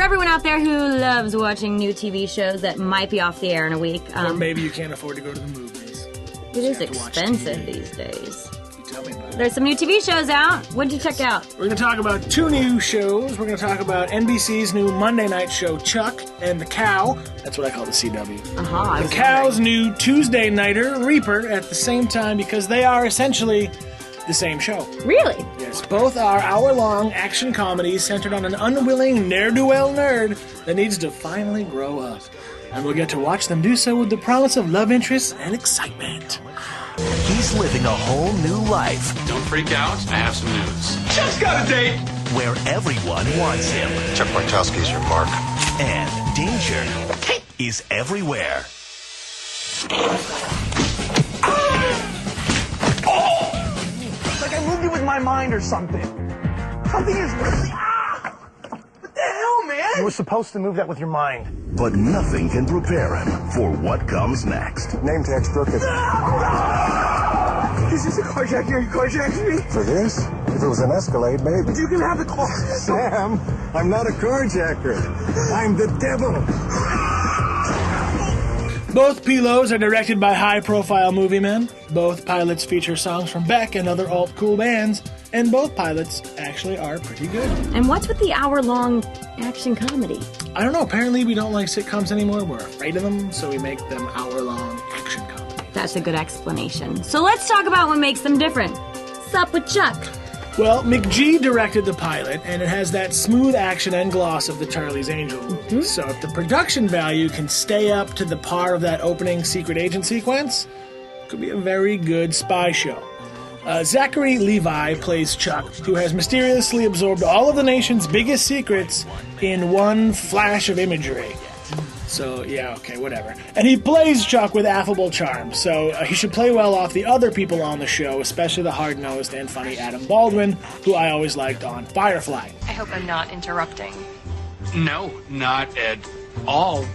everyone out there who loves watching new TV shows that might be off the air in a week. Or maybe you can't afford to go to the movies. It is expensive these days. You tell me about it. There's some new TV shows out. What'd you check out? We're going to talk about 2 new shows. We're going to talk about NBC's new Monday night show, Chuck, and The Cow. That's what I call the CW. The Cow's new Tuesday nighter, Reaper, at the same time because they are essentially the same show. Really? Yes, both are hour-long action comedies centered on an unwilling ne'er-do-well nerd that needs to finally grow up. And we'll get to watch them do so with the promise of love interest and excitement. He's living a whole new life. Don't freak out. I have some news. Chuck's got a date! Where everyone wants him. Chuck Bartowski's your mark. And danger is everywhere. Like I moved it with my mind or something. Something is really... What the hell, man? You were supposed to move that with your mind. But nothing can prepare him for what comes next. Name tag struck it. Is this a carjacking? Are you carjacking me? For this? If it was an Escalade, maybe. You can have the car. Sam, I'm not a carjacker. I'm the devil. Both Pilos are directed by high-profile movie men. Both pilots feature songs from Beck and other alt-cool bands. And both pilots actually are pretty good. And what's with the hour-long action comedy? I don't know. Apparently we don't like sitcoms anymore. We're afraid of them, so we make them hour-long action comedies. That's a good explanation. So let's talk about what makes them different. Sup with Chuck? Well, McG directed the pilot, and it has that smooth action and gloss of the Charlie's Angel movies. So if the production value can stay up to the par of that opening secret agent sequence, it could be a very good spy show. Zachary Levi plays Chuck, who has mysteriously absorbed all of the nation's biggest secrets in one flash of imagery. So, yeah, okay, whatever. And he plays Chuck with affable charm, so he should play well off the other people on the show, especially the hard-nosed and funny Adam Baldwin, who I always liked on Firefly. I hope I'm not interrupting. No, not at all.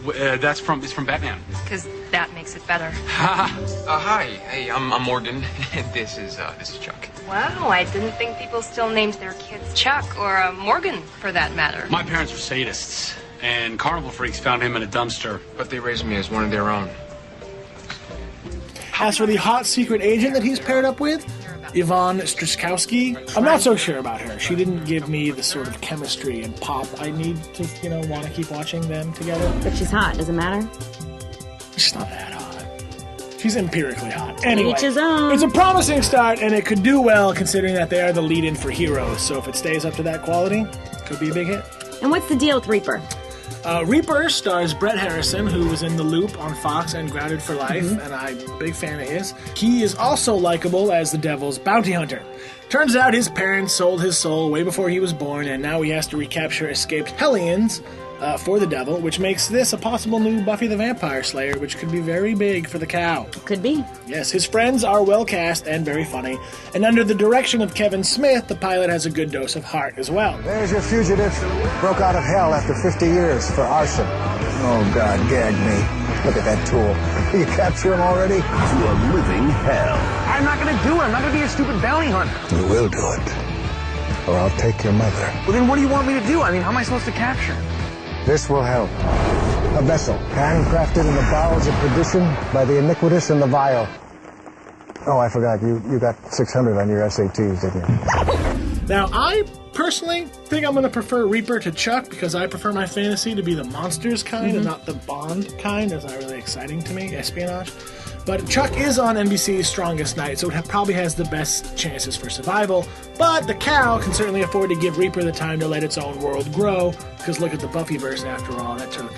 It's from Batman. Because that makes it better. Hi. Hey, I'm Morgan. This is Chuck. Wow, I didn't think people still named their kids Chuck or Morgan, for that matter. My parents were sadists, and carnival freaks found him in a dumpster. But they raised me as one of their own. As for the hot secret agent that he's paired up with, Yvonne Straczkowski, I'm not so sure about her. She didn't give me the sort of chemistry and pop I need to, want to keep watching them together. But she's hot, does it matter? She's not that hot. She's empirically hot. Anyway, Each his own. It's a promising start, and it could do well considering that they are the lead-in for Heroes. So if it stays up to that quality, it could be a big hit. And what's the deal with Reaper? Reaper stars Brett Harrison, who was in The Loop on Fox and Grounded for Life, and I'm a big fan of his. He is also likable as the Devil's bounty hunter. Turns out his parents sold his soul way before he was born, and now he has to recapture escaped Hellions for the Devil, which makes this a possible new Buffy the Vampire Slayer, which could be very big for the Cow. Could be. Yes, his friends are well cast and very funny, and under the direction of Kevin Smith, the pilot has a good dose of heart as well. There's your fugitive. Broke out of hell after 50 years for arson. Oh, God, gag me. Look at that tool. You capture him already? To a living hell. I'm not gonna do it. I'm not gonna be a stupid bounty hunter. You will do it. Or I'll take your mother. Well, then what do you want me to do? I mean, how am I supposed to capture him? This will help. A vessel, handcrafted in the bowels of perdition by the iniquitous and the vile. Oh, I forgot. You got 600 on your SATs, didn't you? Now, I personally think I'm going to prefer Reaper to Chuck because I prefer my fantasy to be the monsters kind and not the Bond kind. That's not really exciting to me, espionage. But Chuck is on NBC's Strongest Night, so it probably has the best chances for survival. But the Cow can certainly afford to give Reaper the time to let its own world grow, because look at the Buffyverse after all. That took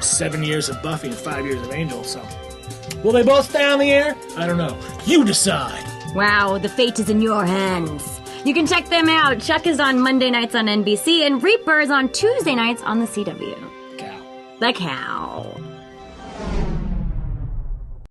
7 years of Buffy and 5 years of Angel, so... Will they both stay on the air? I don't know. You decide! Wow, the fate is in your hands. You can check them out. Chuck is on Monday nights on NBC, and Reaper is on Tuesday nights on the CW. Cow. The Cow.